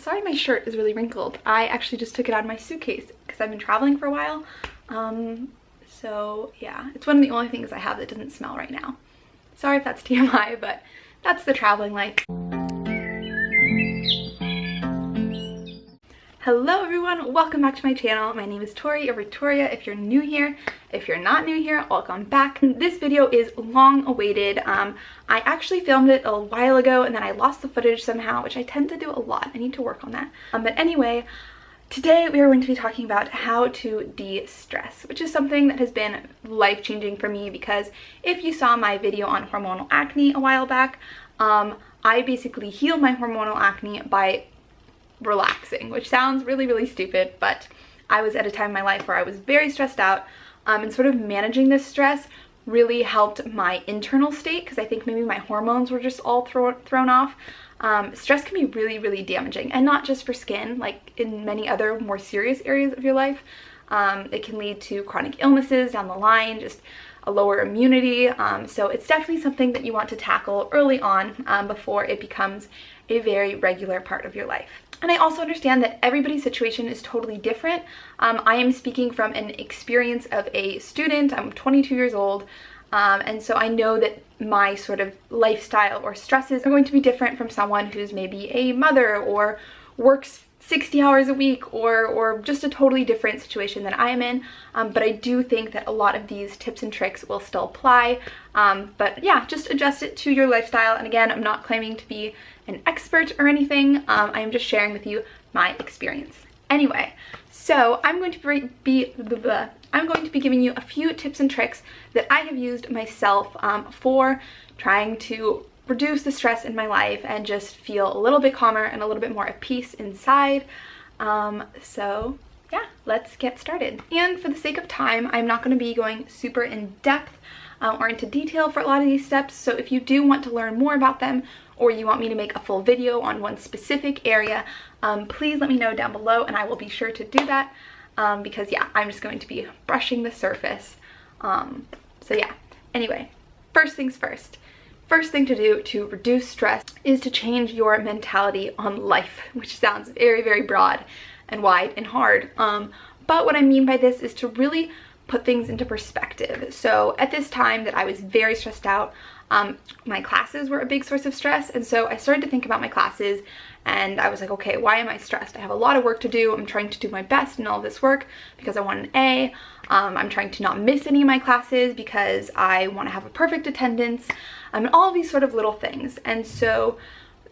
sorry my shirt is really wrinkled. I actually just took it out of my suitcase because I've been traveling for a while. So yeah, it's one of the only things I have that doesn't smell right now. Sorry if that's TMI, but that's the traveling life. Hello everyone, welcome back to my channel. My name is Tori or Victoria if you're new here. If you're not new here, welcome back. This video is long awaited. I actually filmed it a while ago and then I lost the footage somehow, which I tend to do a lot. I need to work on that. But anyway, today we are going to be talking about how to de-stress, which is something that has been life-changing for me because if you saw my video on hormonal acne a while back, I basically healed my hormonal acne by relaxing, which sounds really stupid, but I was at a time in my life where I was very stressed out, and sort of managing this stress really helped my internal state because I think maybe my hormones were just all thrown off. Stress can be really damaging, and not just for skin, like in many other more serious areas of your life. It can lead to chronic illnesses down the line, just a lower immunity, so it's definitely something that you want to tackle early on before it becomes a very regular part of your life. And I also understand that everybody's situation is totally different. I am speaking from an experience of a student. I'm 22 years old, and so I know that my sort of lifestyle or stresses are going to be different from someone who's maybe a mother or works 60 hours a week or just a totally different situation than I am in, but I do think that a lot of these tips and tricks will still apply, but yeah, just adjust it to your lifestyle. And again, I'm not claiming to be an expert or anything. I am just sharing with you my experience. Anyway, so I'm going to be giving you a few tips and tricks that I have used myself for trying to reduce the stress in my life and just feel a little bit calmer and a little bit more at peace inside. So yeah, let's get started. And for the sake of time, I'm not going to be going super in depth or into detail for a lot of these steps. So if you do want to learn more about them, or you want me to make a full video on one specific area, please let me know down below and I will be sure to do that, because yeah, I'm just going to be brushing the surface. So yeah, anyway, first things first. First thing to do to reduce stress is to change your mentality on life, which sounds very broad and wide and hard. But what I mean by this is to really put things into perspective. So at this time that I was very stressed out, my classes were a big source of stress, and so I started to think about my classes and I was like, okay, why am I stressed? I have a lot of work to do. I'm trying to do my best in all of this work because I want an A. I'm trying to not miss any of my classes because I want to have a perfect attendance, and all of these sort of little things. And so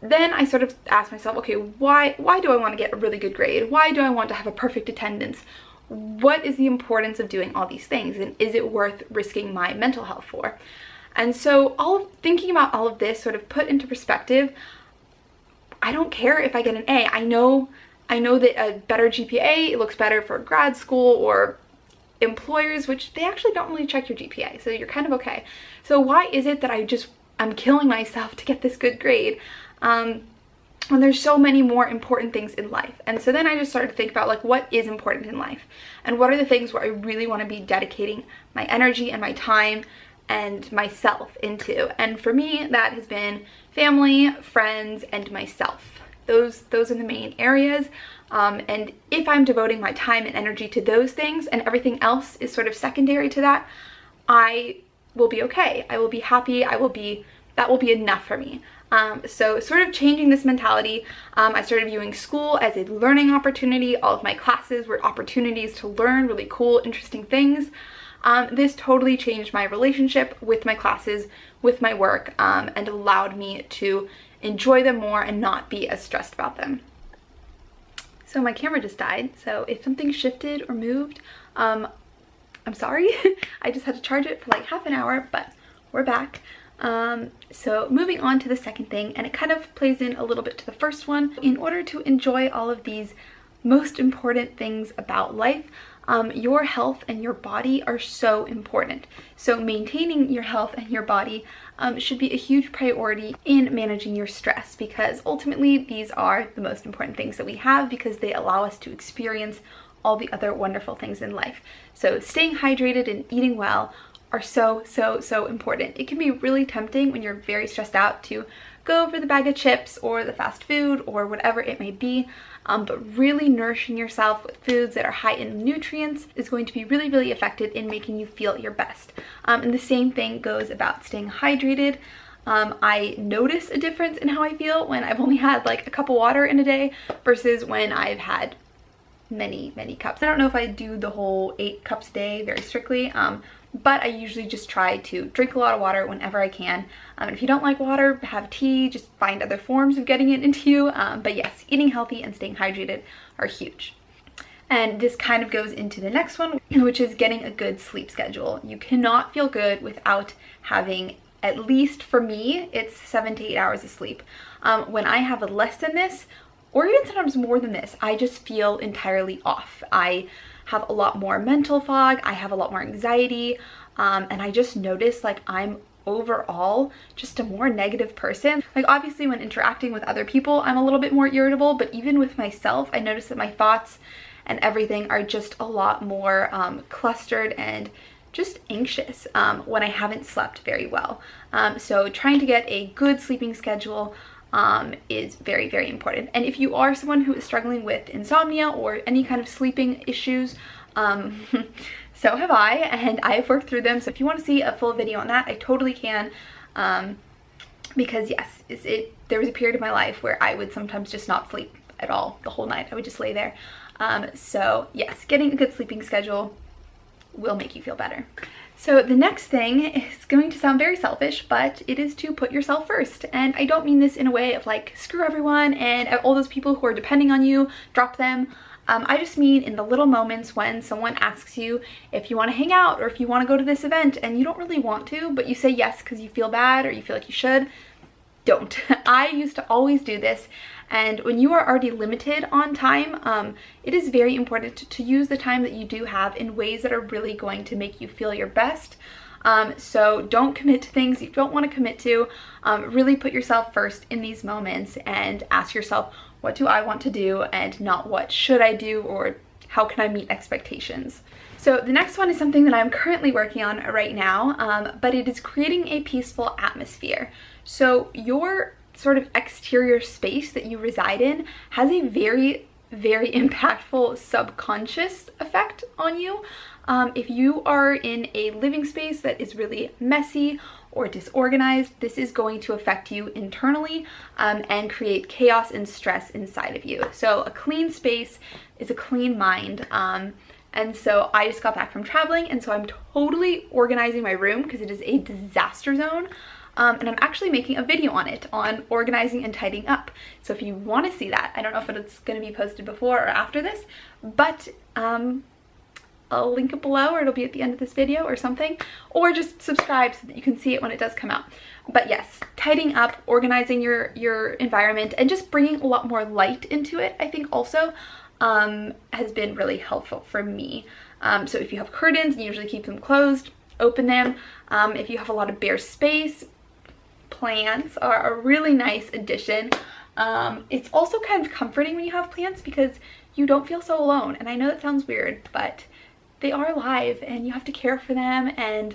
then I sort of asked myself, okay, why do I want to get a really good grade? Why do I want to have a perfect attendance? What is the importance of doing all these things, and is it worth risking my mental health for? And so thinking about all of this sort of put into perspective, I don't care if I get an A. I know that a better GPA, it looks better for grad school or employers, which they actually don't really check your GPA, so you're kind of okay. So why is it that I'm killing myself to get this good grade when there's so many more important things in life? And so then I just started to think about, like, what is important in life and what are the things where I really want to be dedicating my energy and my time and myself into. And for me, that has been family, friends, and myself. Those are the main areas. And if I'm devoting my time and energy to those things and everything else is sort of secondary to that, I will be okay. I will be happy. That will be enough for me. So sort of changing this mentality, I started viewing school as a learning opportunity. All of my classes were opportunities to learn really cool, interesting things. This totally changed my relationship with my classes, with my work, and allowed me to enjoy them more and not be as stressed about them. So my camera just died, so if something shifted or moved, I'm sorry. I just had to charge it for like half an hour, but we're back. So moving on to the second thing, and it kind of plays in a little bit to the first one. In order to enjoy all of these most important things about life, your health and your body are so important. So maintaining your health and your body should be a huge priority in managing your stress, because ultimately these are the most important things that we have because they allow us to experience all the other wonderful things in life. So staying hydrated and eating well are so important. It can be really tempting when you're very stressed out to go for the bag of chips or the fast food or whatever it may be. But really nourishing yourself with foods that are high in nutrients is going to be really, really effective in making you feel your best. And the same thing goes about staying hydrated. I notice a difference in how I feel when I've only had like a cup of water in a day versus when I've had many cups. I don't know if I do the whole 8 cups a day very strictly, but I usually just try to drink a lot of water whenever I can. If you don't like water, have tea, just find other forms of getting it into you. But yes, eating healthy and staying hydrated are huge. And this kind of goes into the next one, which is getting a good sleep schedule. You cannot feel good without having, at least for me, it's 7 to 8 hours of sleep. When I have less than this, or even sometimes more than this, I just feel entirely off. I have a lot more mental fog, I have a lot more anxiety, and I just notice like I'm overall just a more negative person. Like obviously when interacting with other people, I'm a little bit more irritable, but even with myself, I notice that my thoughts and everything are just a lot more clustered and just anxious when I haven't slept very well. So trying to get a good sleeping schedule is very, very important. And if you are someone who is struggling with insomnia or any kind of sleeping issues, so have I, and I have worked through them. So if you want to see a full video on that, I totally can, because yes, there was a period of my life where I would sometimes just not sleep at all the whole night. I would just lay there. So yes, getting a good sleeping schedule will make you feel better. So the next thing is going to sound very selfish, but it is to put yourself first. And I don't mean this in a way of like, screw everyone and all those people who are depending on you, drop them. I just mean in the little moments when someone asks you if you want to hang out or if you want to go to this event and you don't really want to, but you say yes because you feel bad or you feel like you should. Don't. I used to always do this, and when you are already limited on time, it is very important to use the time that you do have in ways that are really going to make you feel your best. So don't commit to things you don't want to commit to. Really put yourself first in these moments and ask yourself, what do I want to do, and not what should I do or how can I meet expectations. So the next one is something that I'm currently working on right now, but it is creating a peaceful atmosphere. So your sort of exterior space that you reside in has a very, very impactful subconscious effect on you. If you are in a living space that is really messy or disorganized, this is going to affect you internally and create chaos and stress inside of you. So a clean space is a clean mind. And so I just got back from traveling, and so I'm totally organizing my room because it is a disaster zone. And I'm actually making a video on it, on organizing and tidying up. So if you want to see that, I don't know if it's going to be posted before or after this, but I'll link it below, or it'll be at the end of this video or something, or just subscribe so that you can see it when it does come out. But yes, tidying up, organizing your environment, and just bringing a lot more light into it, I think also has been really helpful for me. So if you have curtains, you usually keep them closed, open them. If you have a lot of bare space, plants are a really nice addition. It's also kind of comforting when you have plants because you don't feel so alone. And I know that sounds weird, but they are alive and you have to care for them. And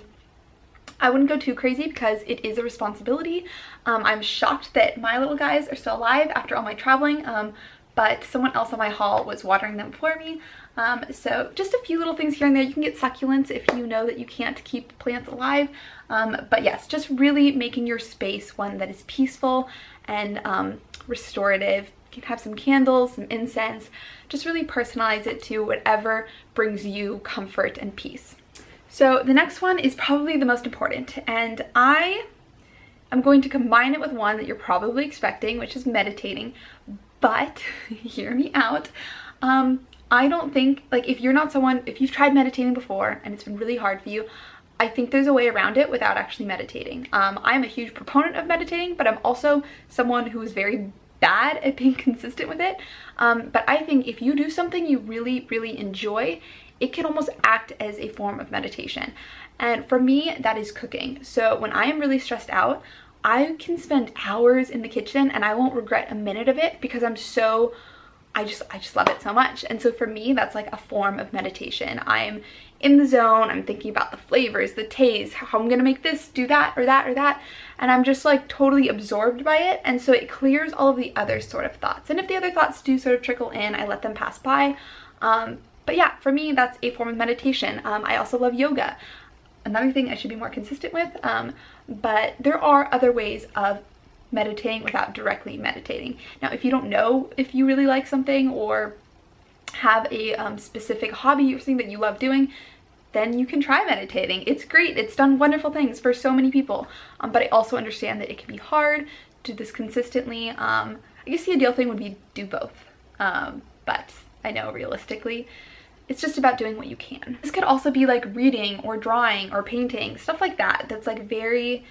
I wouldn't go too crazy because it is a responsibility. I'm shocked that my little guys are still alive after all my traveling, but someone else on my haul was watering them for me. So just a few little things here and there. You can get succulents if you know that you can't keep plants alive. But yes, just really making your space one that is peaceful and restorative. You can have some candles, some incense, just really personalize it to whatever brings you comfort and peace. So the next one is probably the most important, and I'm going to combine it with one that you're probably expecting, which is meditating. But hear me out. I don't think, like, if you've tried meditating before and it's been really hard for you, I think there's a way around it without actually meditating. I'm a huge proponent of meditating, but I'm also someone who is very bad at being consistent with it. But I think if you do something you really, really enjoy, it can almost act as a form of meditation. And for me, that is cooking. So when I am really stressed out, I can spend hours in the kitchen and I won't regret a minute of it because I just love it so much. And so for me, that's like a form of meditation. I'm in the zone. I'm thinking about the flavors, the taste, how I'm gonna make this, do that or that or that, and I'm just like totally absorbed by it, and so it clears all of the other sort of thoughts. And if the other thoughts do sort of trickle in, I let them pass by. But yeah, for me, that's a form of meditation. I also love yoga. Another thing I should be more consistent with, but there are other ways of meditating without directly meditating. Now, if you don't know if you really like something or have a specific hobby or something that you love doing, then you can try meditating. It's great. It's done wonderful things for so many people. But I also understand that it can be hard to do this consistently. I guess the ideal thing would be do both. But I know realistically, it's just about doing what you can. This could also be like reading or drawing or painting, stuff like that. That's like very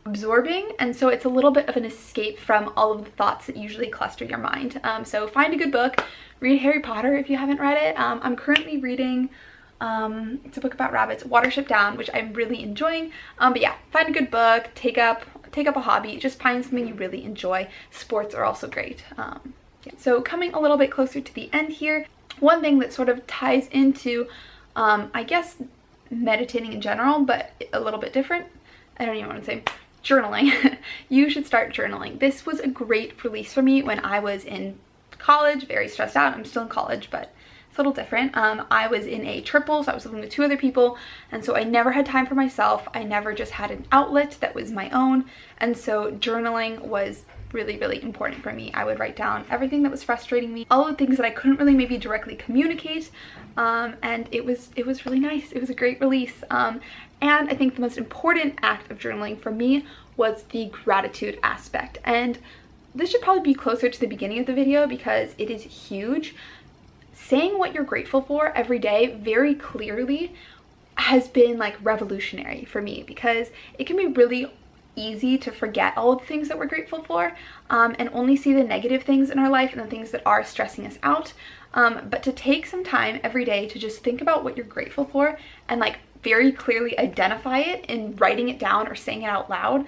absorbing, and so it's a little bit of an escape from all of the thoughts that usually cluster your mind. So find a good book, read Harry Potter if you haven't read it. I'm currently reading, it's a book about rabbits, Watership Down, which I'm really enjoying. But yeah, find a good book, take up a hobby, just find something you really enjoy. Sports are also great. Yeah. So coming a little bit closer to the end here, one thing that sort of ties into, I guess, meditating in general, but a little bit different, I don't even want to say, journaling. You should start journaling. This was a great release for me when I was in college, very stressed out. I'm still in college, but it's a little different. I was in a triple, so I was living with 2 other people, and so I never had time for myself. I never just had an outlet that was my own, and so journaling was really, really important for me. I would write down everything that was frustrating me, all the things that I couldn't really maybe directly communicate, and it was really nice. It was a great release. And I think the most important act of journaling for me was the gratitude aspect. And this should probably be closer to the beginning of the video because it is huge. Saying what you're grateful for every day very clearly has been like revolutionary for me, because it can be really easy to forget all of the things that we're grateful for, and only see the negative things in our life and the things that are stressing us out. But to take some time every day to just think about what you're grateful for and like very clearly identify it in writing it down or saying it out loud,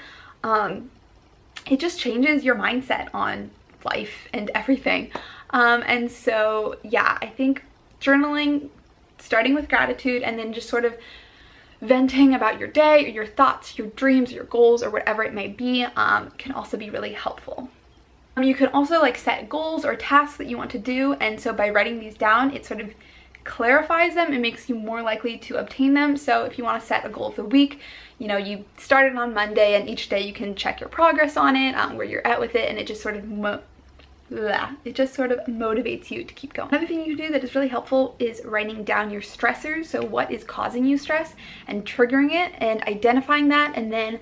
it just changes your mindset on life and everything. And so yeah, I think journaling, starting with gratitude and then just sort of venting about your day or your thoughts, your dreams, your goals, or whatever it may be, can also be really helpful. You can also like set goals or tasks that you want to do, and so by writing these down, it sort of clarifies them and makes you more likely to obtain them. So if you want to set a goal of the week, you know, you started on Monday, and each day you can check your progress on it, where you're at with it, and it just sort of motivates you to keep going. Another thing you do that is really helpful is writing down your stressors, so what is causing you stress and triggering it and identifying that, and then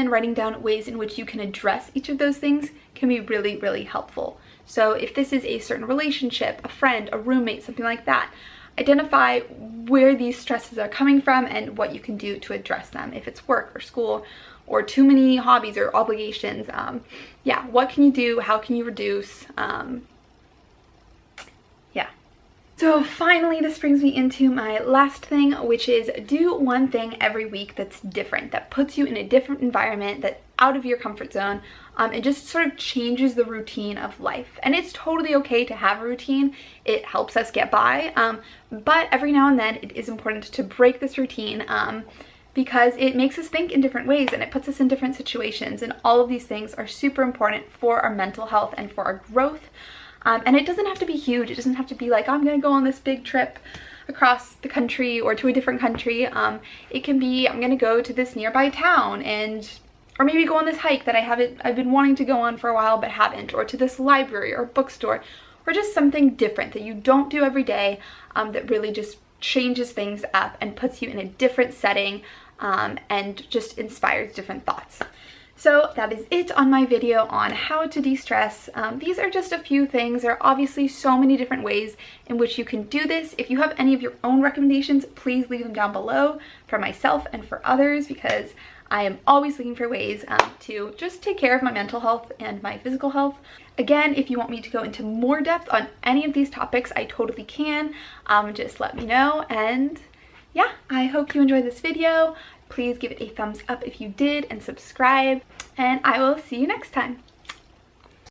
writing down ways in which you can address each of those things can be really, really helpful. So if this is a certain relationship, a friend, a roommate, something like that, identify where these stresses are coming from and what you can do to address them. If it's work or school or too many hobbies or obligations, yeah, what can you do? How can you reduce? Yeah. So finally, this brings me into my last thing, which is do one thing every week that's different, that puts you in a different environment, that out of your comfort zone. It just sort of changes the routine of life. And it's totally okay to have a routine. It helps us get by. But every now and then it is important to break this routine, because it makes us think in different ways and it puts us in different situations. And all of these things are super important for our mental health and for our growth. And it doesn't have to be huge. It doesn't have to be like, I'm gonna go on this big trip across the country or to a different country. It can be, I'm gonna go to this nearby town, or maybe go on this hike that I've been wanting to go on for a while but haven't, or to this library or bookstore, or just something different that you don't do every day, that really just changes things up and puts you in a different setting, and just inspires different thoughts. So that is it on my video on how to de-stress. These are just a few things. There are obviously so many different ways in which you can do this. If you have any of your own recommendations, please leave them down below for myself and for others, because I am always looking for ways to just take care of my mental health and my physical health. Again, if you want me to go into more depth on any of these topics, I totally can. Just let me know. And yeah, I hope you enjoyed this video. Please give it a thumbs up if you did and subscribe, and I will see you next time.